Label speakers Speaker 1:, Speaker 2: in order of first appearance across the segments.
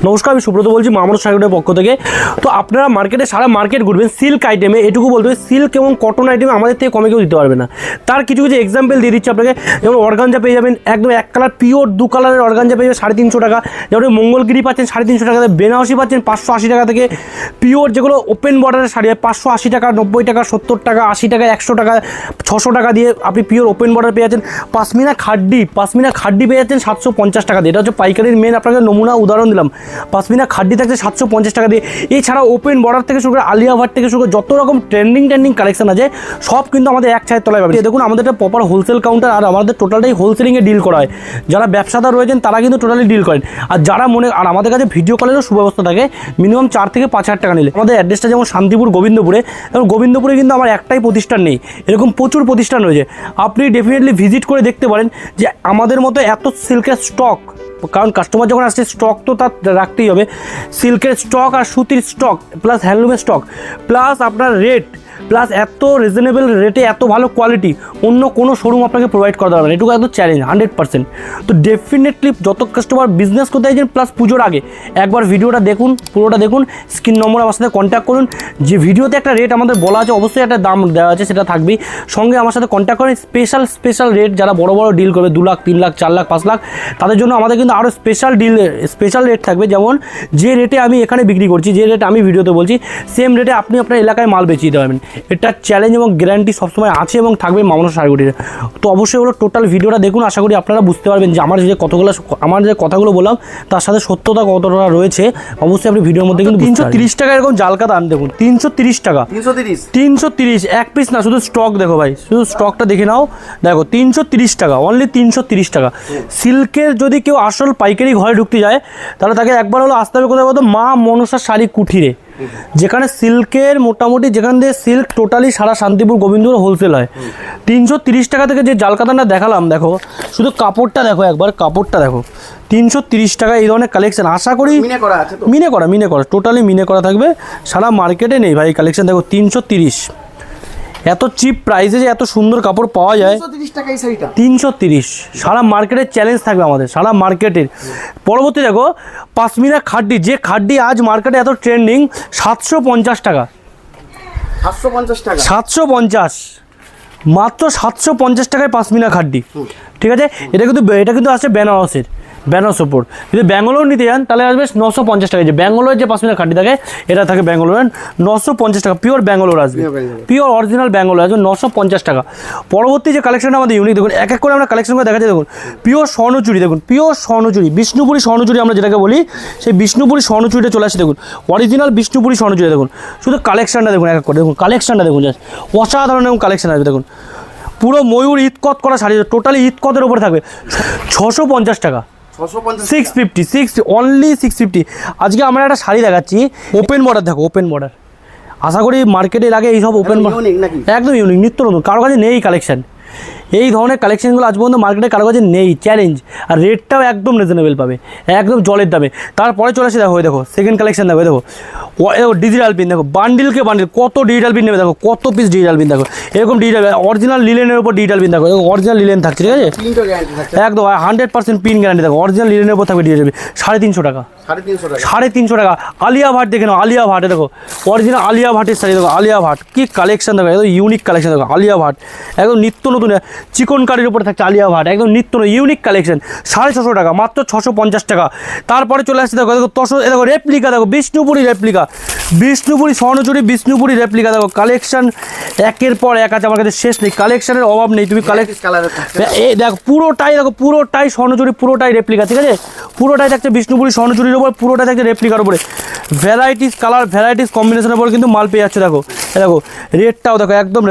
Speaker 1: নমস্কার, আমি সুব্রত বলছি মামুন শাড়ির পক্ষ থেকে। তো আপনারা মার্কেটে সারা মার্কেট ঘুরবেন, সিল্ক আইটেমে এটুকু বলতে হবে সিল্ক এবং কটন আইটেমে আমাদের থেকে কমে কেউ দিতে পারবে না। তার কিছু কিছু এক্সাম্পল দিয়ে দিচ্ছি আপনাকে। যেমন অর্গানজা পেয়ে যাবেন একদম এক কালার পিওর, দু কালারের অর্গানজা পেয়ে যাবেন 350 টাকা। যেমন মঙ্গলগিরি পাচ্ছেন 350 টাকা, বেনারসি পাচ্ছেন 580 টাকা থেকে। পিওর যেগুলো ওপেন বর্ডারের শাড়ি 580 টাকা, 90 টাকা, 70 টাকা, 80 টাকা, 100 টাকা, 600 টাকা দিয়ে আপনি পিওর ওপেন বর্ডার পেয়ে যাচ্ছেন। পাশমিনা খাড্ডি পেয়ে যাচ্ছেন 750 টাকা দিয়ে। এটা হচ্ছে পাইকারির মেন আপনাকে নমুনা উদাহরণ দিলাম। পাশমিনা খাড্ডি থাকছে 750 টাকা দিয়ে। এছাড়া ওপেন বর্ডার থেকে শুরু করে আলিয়া ভাট থেকে শুরু করে যত রকম ট্রেন্ডিং কালেকশন আছে সব কিন্তু আমাদের এক ছায়ের তলায় পাবেন। দেখুন আমাদের একটা প্রপার হোলসেল কাউন্টার, আর আমাদের টোটালটাই হোলসেলিংয়ে ডিল করা হয়। যারা ব্যবসাদার রয়েছেন তারা কিন্তু টোটালি ডিল করেন। আর যারা আর আমাদের কাছে ভিডিও কলেরও সুব্যবস্থা থাকে, মিনিমাম 4 থেকে 5 হাজার টাকা নিলে। আমাদের অ্যাড্রেসটা যেমন শান্তিপুর গোবিন্দপুরে, এবং গোবিন্দপুরে কিন্তু আমার একটাই প্রতিষ্ঠান নেই, এরকম প্রচুর প্রতিষ্ঠান রয়েছে। আপনি ডেফিনেটলি ভিজিট করে দেখতে পারেন যে আমাদের মতো এত সিল্কের স্টক, কারণ কাস্টমার যখন আসছে স্টক তো তার রাখতেই হবে। সিল্কের স্টক আর সুতির স্টক প্লাস হ্যান্ডলুমের স্টক প্লাস আপনার রেট প্লাস এত রিজনেবল রেটে এত ভালো কোয়ালিটি অন্য কোনো শোরুম আপনাকে প্রোভাইড করা যাবে না। এটুকু একদম চ্যালেঞ্জ 100%। তো ডেফিনেটলি যত কাস্টমার বিজনেস করতে চাইছেন প্লাস পুজোর আগে একবার ভিডিওটা দেখুন, পুরোটা দেখুন, স্ক্রিন নম্বর আমার সাথে কন্ট্যাক্ট করুন। যে ভিডিওতে একটা রেট আমাদের বলা আছে অবশ্যই একটা দাম দেওয়া আছে, সেটা থাকবেই। সঙ্গে আমার সাথে কন্ট্যাক্ট করেন। স্পেশাল রেট যারা বড় ডিল করবে 2 লাখ, 3 লাখ, 4 লাখ, 5 লাখ, তাদের জন্য আমাদের কিন্তু আরও স্পেশাল রেট থাকবে। যেমন যে রেটে আমি এখানে বিক্রি করছি, যে রেট আমি ভিডিওতে বলছি, সেম রেটে আপনি আপনার এলাকায় মাল বেচিয়ে দিতে পারবেন। এটা চ্যালেঞ্জ এবং গ্যারান্টি সবসময় আছে এবং থাকবে মামুন শাড়িগুটির। তো অবশ্যই হলো টোটাল ভিডিওটা দেখুন, আশা করি আপনারা বুঝতে পারবেন যে আমার যে কথাগুলো বললাম তার সাথে সত্যতা কতটা রয়েছে। অবশ্যই আপনি ভিডিওর মধ্যে কিন্তু 330 টাকা এরকম জালকা দাম দেখুন, 330 টাকা, 330 এক পিস না, শুধু স্টক দেখো ভাই, শুধু স্টকটা দেখে নাও। দেখো 330 টাকা, অনলি 330 টাকা। সিল্কের যদি কেউ আসল পাইকারি ঘরে ঢুকতে যায় তাহলে তাকে একবার হলো আসতে হবে কোথায় বলতো, মা মনসা শাড়ি কুঠিরে, যেখানে সিল্কের মোটামুটি যেখান দিয়ে সিল্ক টোটালি সারা শান্তিপুর গোবিন্দপুর হোলসেল হয়। 330 টাকা থেকে যে জালকাতানটা দেখালাম, দেখো শুধু কাপড়টা দেখো, একবার কাপড়টা দেখো, 330 টাকা এই ধরনের কালেকশন। আশা করি মিনে করা টোটালি মিনে করা থাকবে, সারা মার্কেটে নেই ভাই কালেকশন। দেখো 330, এত চিপ প্রাইসে যে এত সুন্দর কাপড় পাওয়া যায়। 330 সারা মার্কেটের চ্যালেঞ্জ থাকবে আমাদের, সারা মার্কেটের। পরবর্তী দেখো পাশমিনা খাড্ডি, যে খাড্ডি আজ মার্কেটে এত ট্রেন্ডিং, 750 টাকা, 750 মাত্র 750 টাকায় পাশমিনা খাড্ডি। ঠিক আছে, এটা কিন্তু আসছে বেনারস ওপর। যদি ব্যাঙ্গালোর নিতে যান তাহলে আসবে 950 টাকা। যে ব্যাঙ্গালোরের যে পাশমিনা খাড্ডি থাকে এটা থাকে ব্যাঙ্গালোরের, 950 টাকা পিওর ব্যাঙ্গালোর আসবে, পিওর অরিজিনাল ব্যাঙ্গালোর আসবে 950 টাকা। পরবর্তী যে কালেকশনটা আমাদের ইউনিক দেখুন, এক এক করে আমরা কালেকশন করে দেখাচ্ছি। দেখুন পিওর স্বর্ণচুরি, দেখুন পিওর স্বর্ণচুরি, বিষ্ণুপুরি স্বর্ণচুরি আমরা যেটাকে বলি, সেই বিষ্ণুপুরি স্বর্ণচুরিটা চলে আসছে। দেখুন অরিজিনাল বিষ্ণুপুরি স্বর্ণচুরি, দেখুন শুধু কালেকশনটা দেখুন, এক এক করে দেখুন কালেকশনটা দেখুন, জাস্ট অসাধারণ এবং কালেকশন আসবে। দেখুন পুরো ময়ূর ইতকত করা শাড়ি, টোটালি ইতকতের উপরে থাকবে, 650 টাকা, 650 অনলি 650। আজকে আমরা একটা শাড়ি দেখাচ্ছি ওপেন বর্ডার, দেখো ওপেন বর্ডার। আশা করি মার্কেটের আগে এইসব ওপেন একদম ইউনিক, নিত্য নতুন, কারো কাছে নেই কালেকশন। এই ধরনের কালেকশনগুলো আজ পর্যন্ত মার্কেটে কারো কাছে নেই, চ্যালেঞ্জ। আর রেটটাও একদম রিজনেবল পাবে, একদম জলের দামে। তারপরে চলে আসে দেখো সেকেন্ড কালেকশন, দেখো দেখো ডিজিটাল পিন, দেখো বান্ডিলকে বান্ডিল, কত ডিজিটাল পিন নেবে, দেখো কত পিস ডিজিটাল পিন, দেখো এরকম ডিজিটাল অরিজিনাল লিলেনের উপর ডিজিটাল পিন, দেখো অরিজিনাল লিলেন থাকছে, ঠিক আছে একদম 100% পিন গ্যারান্টি। দেখো অরিজিনাল লিলেনের উপর থাকবে ডিজিটাল পিন, 350 টাকা, 350 টাকা। আলিয়া ভাট দেখে নাও, আলিয়া ভাটে দেখো অরিজিনাল আলিয়া ভাটের শাড়ি, দেখো আলিয়া ভাট কি কালেকশন, দেখো একদম ইউনিক কালেকশন। দেখো আলিয়া ভাট একদম নিত্য নতুন চিকন কারির উপরে থাকছে আলিয়া ভাট, একদম নিত্য ইউনিক কালেকশন, 650 টাকা, মাত্র 650 টাকা। তারপরে চলে আসছে দেখো দেখো রেপ্লিকা, দেখো বিষ্ণুপুরি রেপ্লিকা, বিষ্ণুপুরি স্বর্ণচুরি, বিষ্ণুপুরি রেপ্লিকা। দেখো কালেকশন একের পর এক আছে, আমার কাছে শেষ নেই, কালেকশনের অভাব নেই। তুমি এই দেখো পুরোটাই, দেখো পুরোটাই স্বর্ণচুরি, পুরোটাই রেপ্লিকা, ঠিক আছে পুরোটাই থাকছে বিষ্ণুপুরি স্বর্ণচুরির উপর, পুরোটাই থাকছে রেপ্লিকার উপরে। ভ্যারাইটিস কালার, ভ্যারাইটিস কম্বিনেশনের উপর কিন্তু মাল পেয়ে যাচ্ছে। দেখো দেখো রেটটাও দেখো একদম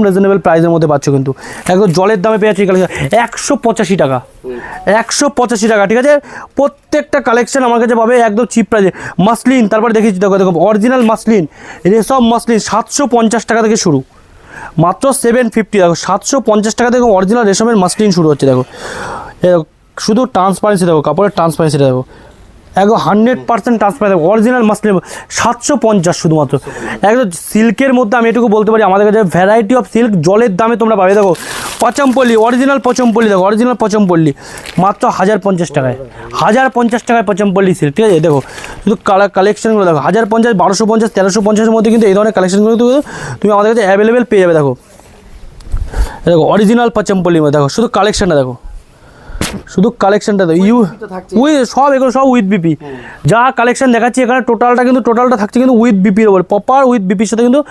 Speaker 1: রিজনেবল প্রাইসের মধ্যে পাচ্ছ, কিন্তু একদম জলের দামে পেয়ে যাচ্ছে। 185 টাকা, 185 টাকা, ঠিক আছে। প্রত্যেকটা কালেকশন আমার কাছে পাবে একদম চিপ প্রাইসে। মাসলিন, তারপরে দেখেছি দেখো দেখো অরিজিনাল মাসলিন, রেশম মাসলিন 750 টাকা থেকে শুরু, মাত্র 750। দেখো 750 টাকা থেকে অরিজিনাল রেশমের মাসলিন শুরু হচ্ছে। দেখো শুধু ট্রান্সপারেন্সি, দেখো কাপড়ের ট্রান্সপারেন্সিটা দেখো একদম 100% ট্রান্সপারেন্ট দেখো, অরিজিনাল মাসলিন 750 শুধুমাত্র। একদম সিল্কের মধ্যে আমি এটুকু বলতে পারি আমাদের কাছে ভ্যারাইটি অফ সিল্ক জলের দামে তোমরা পাবে। দেখো পচমপল্লি, অরিজিনাল পচমপল্লি, দেখো অরিজিনাল পচমপল্লি মাত্র 1050 টাকায়, 1050 টাকায় পচমপল্লি সিল্ক, ঠিক আছে। দেখো শুধু কালেকশনগুলো দেখো, 1050, 1250, 1350-এর মধ্যে কিন্তু এই ধরনের কালেকশনগুলো তুমি আমাদের কাছে অ্যাভেলেবেল পেয়ে যাবে। দেখো দেখো অরিজিনাল পচমপল্লির মধ্যে দেখো, শুধু কালেকশনটা দেখো, শুধু কালেকশনটা দেখো, সব এগুলো সব উইথ বিপি। যা কালেকশন দেখাচ্ছি এখানে টোটালটা থাকছে কিন্তু উইথ বিপির ওপর, প্রপার উইথ বিপির সাথে কিন্তু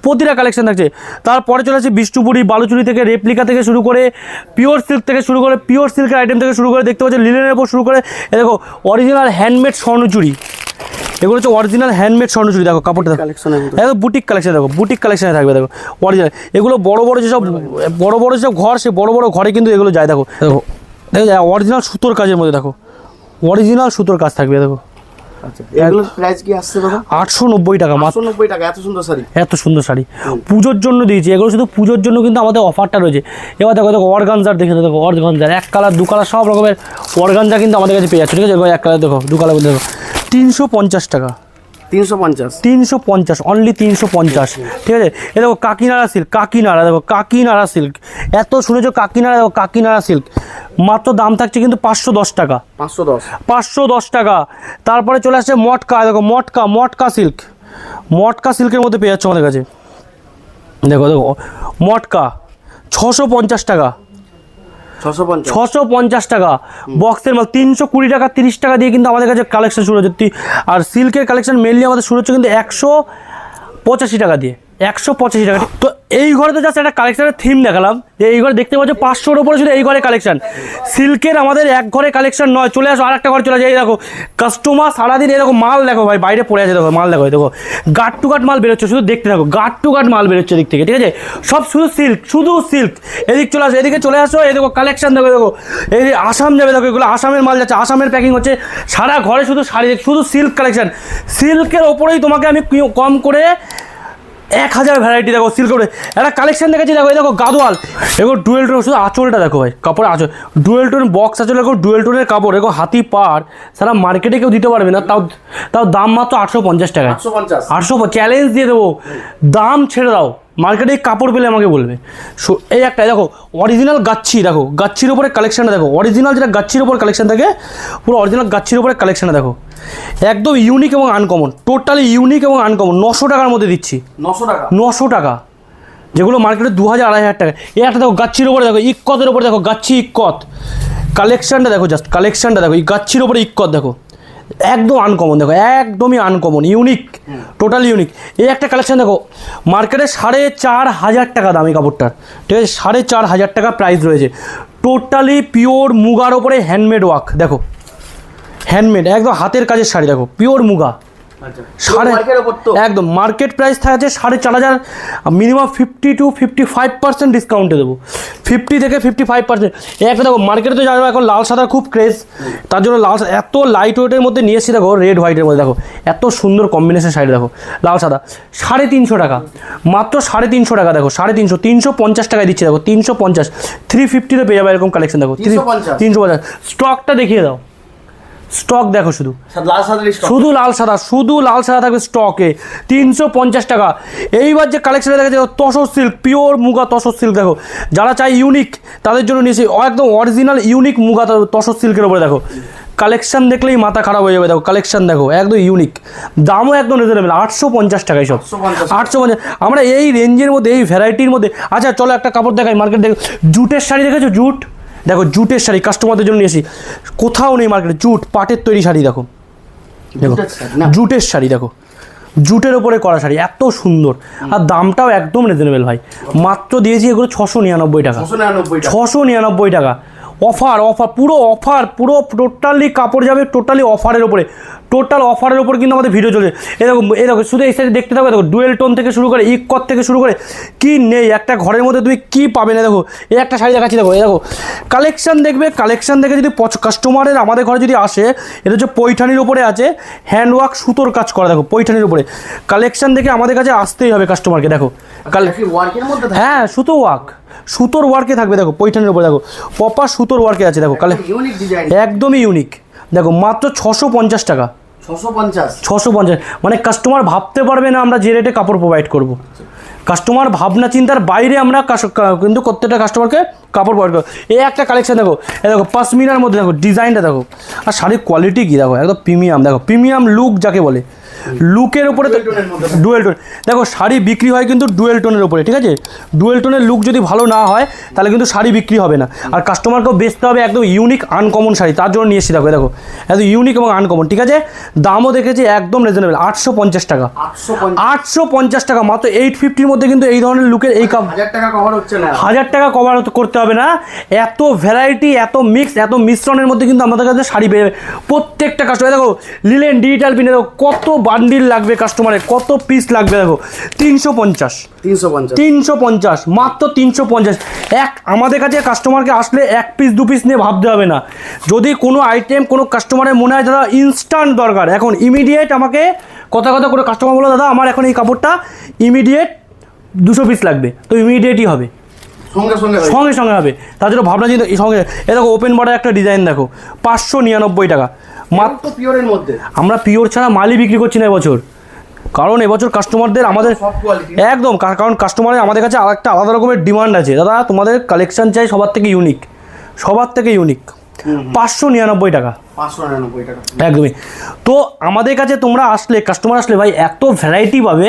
Speaker 1: প্রতিটা কালেকশন থাকছে। তারপরে চলে আসছে বিষ্ণুপুরি, বালুচুরি থেকে, রেপ্লিকা থেকে শুরু করে, পিওর সিল্ক থেকে শুরু করে, পিওর সিল্কের আইটেম থেকে শুরু করে, দেখতে পাচ্ছি লিলেনের উপর শুরু করে, দেখো অরিজিনাল হ্যান্ডমেড স্বর্ণচুরি, এগুলো হচ্ছে অরিজিনাল হ্যান্ডমেড স্বর্ণচুরি। দেখো কাপড়টা দেখো, বুটিক কালেকশন, দেখো বুটিক কালেকশনে থাকবে। দেখো অরিজিনাল এগুলো বড় বড় যেসব ঘর, সে বড় বড় ঘরে কিন্তু এগুলো যায়। দেখো দেখো দেখো অরিজিনাল সুতোর কাজের মধ্যে, দেখো অরিজিনাল সুতোর কাজ থাকবে। দেখো
Speaker 2: এগুলোর প্রাইস কি আসছে দাদা?
Speaker 1: 890 টাকা,
Speaker 2: 890 টাকা। এত সুন্দর শাড়ি,
Speaker 1: এত সুন্দর শাড়ি পুজোর জন্য দিয়েছি, এগুলো শুধু পুজোর জন্য কিন্তু আমাদের অফারটা রয়েছে। এবার দেখো দেখো অর্গানজার দেখে, দেখো অর্গানজার এক কালার দু কালার সব রকমের অর্গানজা কিন্তু আমাদের কাছে পেয়ে যাচ্ছে, ঠিক আছে। এক কালার দেখো, দু কালার দেখো 350 টাকা, 350 অনলি 350, ঠিক আছে। এ দেখো কাকিনাড়া সিল্ক, কাকিনাড়া দেখো, কাকিনাড়া সিল্ক, এত শুনেছো কাকিনাড়া, দেখো কাকিনাড়া সিল্ক মাত্র দাম থাকছে কিন্তু 510 টাকা, 510 টাকা। তারপরে চলে আসছে মটকা, দেখো মটকা সিল্ক, মটকা সিল্কের মধ্যে পেয়ে যাচ্ছে আমাদের কাছে। দেখো দেখো মটকা 650 টাকা, 650 টাকা বক্সের মাল, 320 টাকা 30 টাকা দিয়ে কিন্তু আমাদের কাছে কালেকশন শুরু হচ্ছে। আর সিল্কের কালেকশন মেনলি আমাদের শুরু হচ্ছে কিন্তু 185 টাকা দিয়ে, 185 টাকা। তো এই ঘরে তো জাস্ট একটা কালেকশনের থিম দেখালাম, যে এই ঘরে দেখতে পাচ্ছ 500-র উপরে শুধু এই ঘরে কালেকশন। সিল্কের আমাদের এক ঘরে কালেকশন নয়, চলে আসো আর একটা ঘরে চলে যায়। এই দেখো কাস্টমার সারাদিন এরকম মাল দেখো ভাই, বাইরে পড়ে আছে, দেখো মাল দেখো, দেখো গার্ড টু গার্ড মাল বেরোচ্ছে, শুধু দেখতে থাকো, গার্ড টু গার্ড মাল বেরোচ্ছে দিক থেকে, ঠিক আছে। সব শুধু সিল্ক, শুধু সিল্ক। এদিক চলে আসো, এদিকে চলে আসো, এই দেখো কালেকশন দেখো, দেখো এই আসাম যাবে, দেখো এগুলো আসামের মাল যাচ্ছে, আসামের প্যাকিং হচ্ছে, সারা ঘরে শুধু শাড়ি, শুধু সিল্ক কালেকশন। সিল্কের ওপরেই তোমাকে আমি কম করে 1000 ভ্যারাইটি দেখো সিল্ক করে একটা কালেকশন দেখেছি। দেখো এই দেখো গাদোয়াল, এগো ডুয়েল টোন, শুধু আঁচলটা দেখো ভাই, কাপড় আঁচল ডুয়েল টোন বক্স আঁচল, দেখো ডুয়েল টোনের কাপড়, এগো হাতি পাড়, সারা মার্কেটে কেউ দিতে পারবে না, তাও দাম মাত্র 850 টাকা, 800 চ্যালেঞ্জ দিয়ে দেবো, দাম ছেড়ে দাও। মার্কেটে কাপড় পেলে আমাকে বলবে। এই একটা দেখো অরিজিনাল গাচ্ছি, দেখো গাচ্ছির উপরে কালেকশানটা দেখো, অরিজিনাল যেটা গাচ্ছির উপরে কালেকশান থাকে, পুরো অরিজিনাল গাচ্ছির উপরে কালেকশানটা দেখো, একদম ইউনিক এবং আনকমন, টোটালি ইউনিক এবং আনকমন। 900 টাকার মধ্যে দিচ্ছি, 900 টাকা, যেগুলো মার্কেটে 2000-2500 টাকা। এই একটা দেখো গাচ্ছির উপরে, দেখো ইক্কতের উপরে, দেখো গাচ্ছি ইক্কত কালেকশানটা দেখো, জাস্ট কালেকশানটা দেখো, এই গাচ্ছির উপরে ইক্কত দেখো, একদম আনকমন, দেখো একদমই আনকমন, ইউনিক, টোটালি ইউনিক। এই একটা কালেকশান দেখো, মার্কেটে 4500 টাকা দাম এই কাপড়টার, ঠিক আছে, 4500 টাকা প্রাইস রয়েছে। টোটালি পিওর মুগার ওপরে হ্যান্ডমেড ওয়ার্ক, দেখো হ্যান্ডমেড একদম হাতের কাজের শাড়ি, দেখো পিওর মুগা, একদম মার্কেট প্রাইস থাকছে 4500, মিনিমাম 50 to 55% ডিসকাউন্টে দেবো, 50 থেকে 55%। একটা দেখো মার্কেটে তো জানো এখন লাল সাদার খুব ক্রেজ, তার জন্য লাল সাদা এত লাইট ওয়েটের মধ্যে নিয়ে এসেছি, দেখো রেড হোয়াইটের মধ্যে, দেখো এত সুন্দর কম্বিনেশন শাড়ি, দেখো লাল সাদা 350 টাকা, মাত্র 350 টাকা, দেখো 350, 350 টাকায় দিচ্ছে, দেখো 350, 350-তে পেয়ে যাবে এরকম কালেকশন, দেখো 350। স্টকটা দেখিয়ে দাও, স্টক দেখো, শুধু লাল সাদা, শুধু লাল সাদা থাকবে স্টকে, 350 টাকা। এইবার যে কালেকশনে দেখা যাচ্ছে tussar silk, pure muga tussar silk, দেখো যারা চাই ইউনিক তাদের জন্য নিয়েছি একদম অরিজিনাল ইউনিক মুগা তসর সিল্কের উপরে, দেখো কালেকশন দেখলেই মাথা খারাপ হয়ে যাবে। দেখো কালেকশন দেখো একদম ইউনিক, দামও একদম রিজনেবল, 850 টাকায় সব, 850। আমরা এই রেঞ্জের মধ্যে, এই ভ্যারাইটির মধ্যে, আচ্ছা চলো একটা কাপড় দেখাই, মার্কেট দেখো জুটের শাড়ি দেখেছো, জুট দেখো, জুটের শাড়ি কাস্টমারদের জন্য নিয়েছি, কোথাও নেই মার্কেটে, জুট পাটের তৈরি শাড়ি, দেখো দেখো জুটের শাড়ি, দেখো জুটের ওপরে করা শাড়ি, এত সুন্দর, আর দামটাও একদম রিজনেবল ভাই, মাত্র দিয়েছি এগুলো 699 টাকা, 699 টাকা। অফার, পুরো টোটালি কাপড় যাবে টোটালি অফারের উপরে, টোটাল অফারের উপর কিন্তু আমাদের ভিডিও চলে। এরকম শুধু এই সাইডে দেখতে থাকো, দেখো ডুয়েল টোন থেকে শুরু করে, ইক্কত থেকে শুরু করে, কি নেই একটা ঘরের মধ্যে তুমি কি পাবে না। দেখো এই একটা শাড়ি দেখাচ্ছি, দেখো এই দেখো কালেকশন দেখবে, কালেকশন দেখে যদি কাস্টমারের আমাদের ঘরে যদি আসে, এটা হচ্ছে পৈঠানির উপরে আছে, হ্যান্ডওয়ার্ক সুতোর কাজ করা, দেখো পৈঠানির উপরে কালেকশন দেখে আমাদের কাছে আসতেই হবে কাস্টমারকে। দেখো হ্যাঁ সুতোর ওয়ার্কে থাকবে, দেখো পৈঠানির উপরে, দেখো প্রপার সুতোর ওয়ার্কে আছে, দেখো একদমই ইউনিক, দেখো মাত্র 650 টাকা,
Speaker 2: 650।
Speaker 1: 650, মানে কাস্টমার ভাবতে পারবে না আমরা যে রেটে কাপড় প্রোভাইড করব। কাস্টমার ভাবনা চিন্তার বাইরে আমরা কিন্তু প্রত্যেকটা কাস্টমারকে কাপড় প্রোভাইড করবো। এই একটা কালেকশন দেখো, এই দেখো পাশমিনার মধ্যে দেখো ডিজাইনটা দেখো, আর শাড়ির কোয়ালিটি কী দেখো, একদম প্রিমিয়াম, দেখো প্রিমিয়াম লুক যাকে বলে, লুকের উপরে তো ডুয়েল টোন। দেখো শাড়ি বিক্রি হয় কিন্তু ডুয়েল টোনের উপরে, ঠিক আছে? ডুয়েল টোনের লুক যদি ভালো না হয় তাহলে কিন্তু শাড়ি বিক্রি হবে না। আর কাস্টমারকেও বেচতে হবে একদম ইউনিক আনকমন শাড়ি, তার জন্য নিয়ে এসেছি। দেখো দেখো একদম ইউনিক এবং আনকমন, ঠিক আছে? দামও দেখেছি একদম রিজনেবল, 850 টাকা, 850 টাকা মাত্র। 850-র মধ্যে কিন্তু এই ধরনের লুকের এই কাপ
Speaker 2: 1000 টাকা কভার হচ্ছে না,
Speaker 1: 1000 টাকা কভার করতে হবে না। এত ভ্যারাইটি, এত মিক্স, এত মিশ্রণের মধ্যে কিন্তু আমাদের কাছে শাড়ি পেয়ে যাবে প্রত্যেকটা কাস্টমার। দেখো লিলেন ডিজিটাল প্রিন্টে দেখো কত বান্ডিল লাগবে কাস্টমারের, কত পিস লাগবে দেখো, 350, 350, মাত্র 350। আমাদের কাছে কাস্টমারকে আসলে 1 পিস 2 পিস নিয়ে ভাবতে হবে না। যদি কোনো আইটেম কোনো কাস্টমারের মনে হয় দাদা ইনস্ট্যান্ট দরকার, এখন ইমিডিয়েট আমাকে কথা করে কাস্টমার বলো দাদা আমার এখন এই কাপড়টা ইমিডিয়েট 200 পিস লাগবে, তো ইমিডিয়েটই হবে, সঙ্গে সঙ্গে হবে। তার জন্য ভাবনা চিন্তা সঙ্গে। এ দেখো ওপেন বর্ডার একটা ডিজাইন দেখো, 599 টাকা মাত্র
Speaker 2: পিওরের মধ্যে।
Speaker 1: আমরা পিওর ছাড়া মালই বিক্রি করছি না এবছর, কারণ এবছর কাস্টমারদের আমাদের একদম, কারণ কাস্টমারের আমাদের কাছে আরেকটা আলাদা রকমের ডিমান্ড আছে, দাদা তোমাদের কালেকশন চাই সবার থেকে ইউনিক, সবার থেকে ইউনিক। 599 টাকা,
Speaker 2: 599 টাকা
Speaker 1: একদমই। তো আমাদের কাছে তোমরা আসলে, কাস্টমার আসলে ভাই এত ভ্যারাইটি পাবে।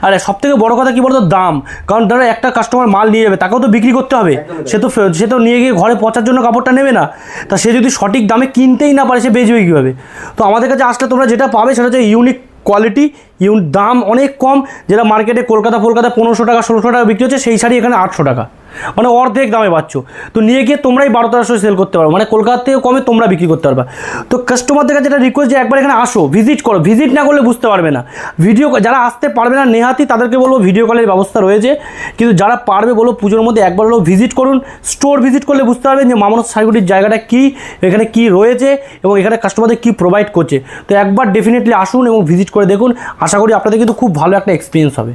Speaker 1: আর সব থেকে বড় কথা কী বলতো, দাম। কারণ ধরো একটা কাস্টমার মাল নিয়ে যাবে, তাকেও তো বিক্রি করতে হবে, সে তো নিয়ে গিয়ে ঘরে পচার জন্য কাপড়টা নেবে না। তা সে যদি সঠিক দামে কিনতেই না পারে সে বেচবে কীভাবে? তো আমাদের কাছে আসলে তোমরা যেটা পাবে সেটা হচ্ছে ইউনিক কোয়ালিটি, দাম অনেক কম। যেটা মার্কেটে কলকাতা 1500 টাকা 1600 টাকা বিক্রি হচ্ছে, সেই শাড়ি এখানে 800 টাকা, মানে অর্ধেক দামে পাচ্ছ। তো নিয়ে গিয়ে তোমরাই 1200-1300 সেল করতে পারো, মানে কলকাতা থেকে কমে তোমরা বিক্রি করতে পারবা। তো কাস্টমারদের কাছে যেটা রিকোয়েস্ট যে একবার এখানে আসো, ভিজিট করো, ভিজিট না করলে বুঝতে পারবে না। যারা আসতে পারবে না নেহাতি তাদেরকে বলবো ভিডিও কলের ব্যবস্থা রয়েছে, কিন্তু যারা পারবে বলো পুজোর মধ্যে একবার হলেও ভিজিট করুন। স্টোর ভিজিট করলে বুঝতে পারবেন যে মামনস শাড়িগুলির জায়গাটা কী, এখানে কী রয়েছে এবং এখানে কাস্টমারদের কী প্রোভাইড করছে। তো একবার ডেফিনেটলি আসুন এবং ভিজিট করে দেখুন, আশা করি আপনাদের কিন্তু খুব ভালো একটা এক্সপিরিয়েন্স হবে।